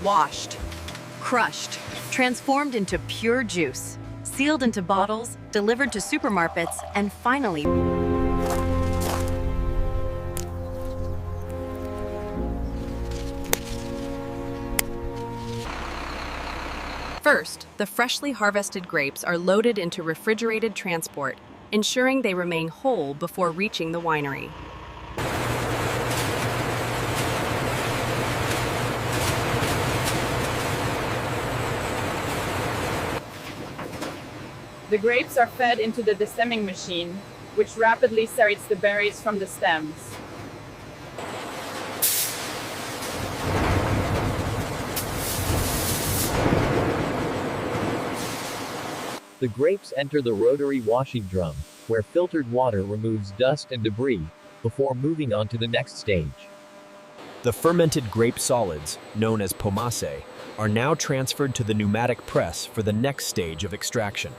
washed, crushed, transformed into pure juice, sealed into bottles, delivered to supermarkets, and finally, first, the freshly harvested grapes are loaded into refrigerated transport, ensuring they remain whole before reaching the winery. The grapes are fed into the destemming machine, which rapidly separates the berries from the stems. The grapes enter the rotary washing drum, where filtered water removes dust and debris, before moving on to the next stage. The fermented grape solids, known as pomace, are now transferred to the pneumatic press for the next stage of extraction.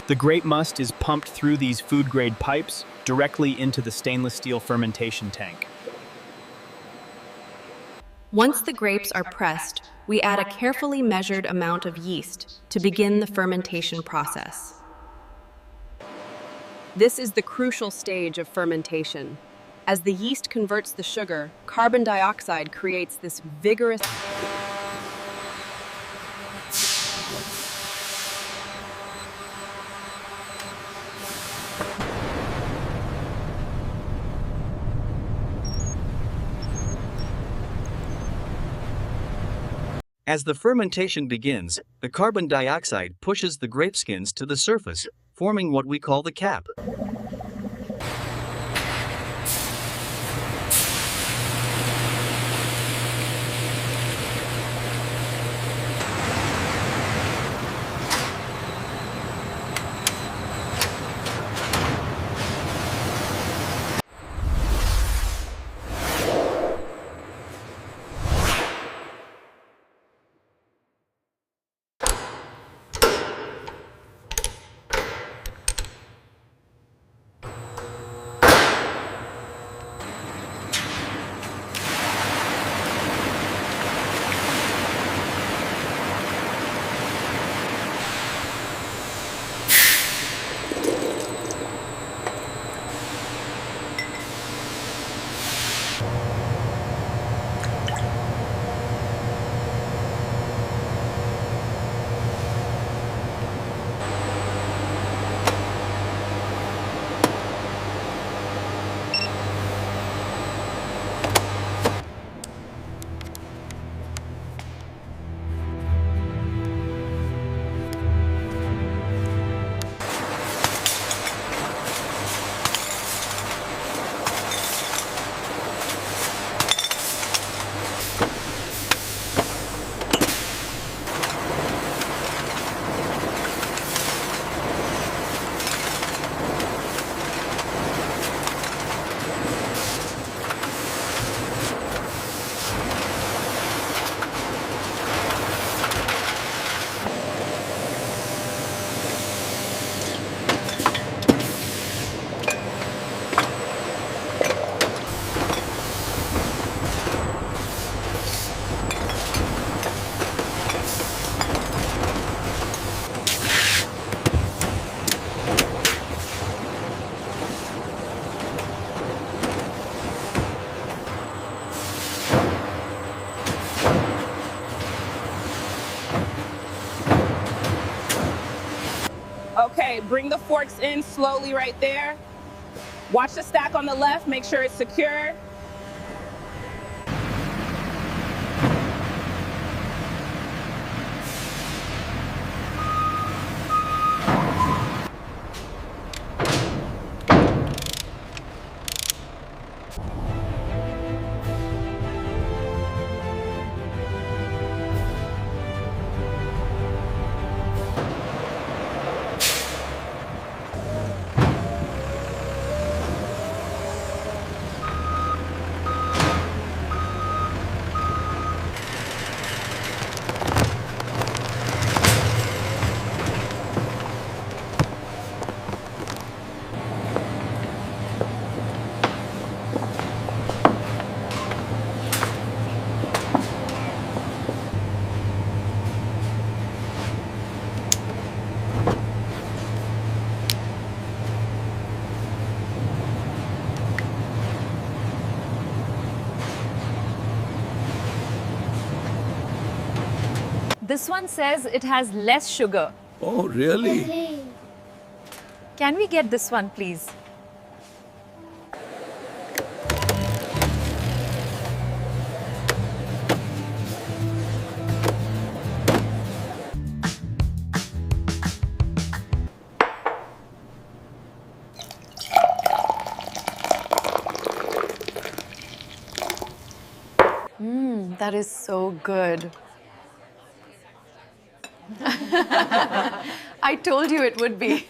The grape must is pumped through these food-grade pipes directly into the stainless steel fermentation tank. Once the grapes are pressed, we add a carefully measured amount of yeast to begin the fermentation process. This is the crucial stage of fermentation. As the yeast converts the sugar, carbon dioxide creates this vigorous As the fermentation begins, the carbon dioxide pushes the grape skins to the surface, forming what we call the cap. Okay, bring the forks in slowly right there. Watch the stack on the left, make sure it's secure. This one says it has less sugar. Oh, really? Can we get this one, please? That is so good. I told you it would be.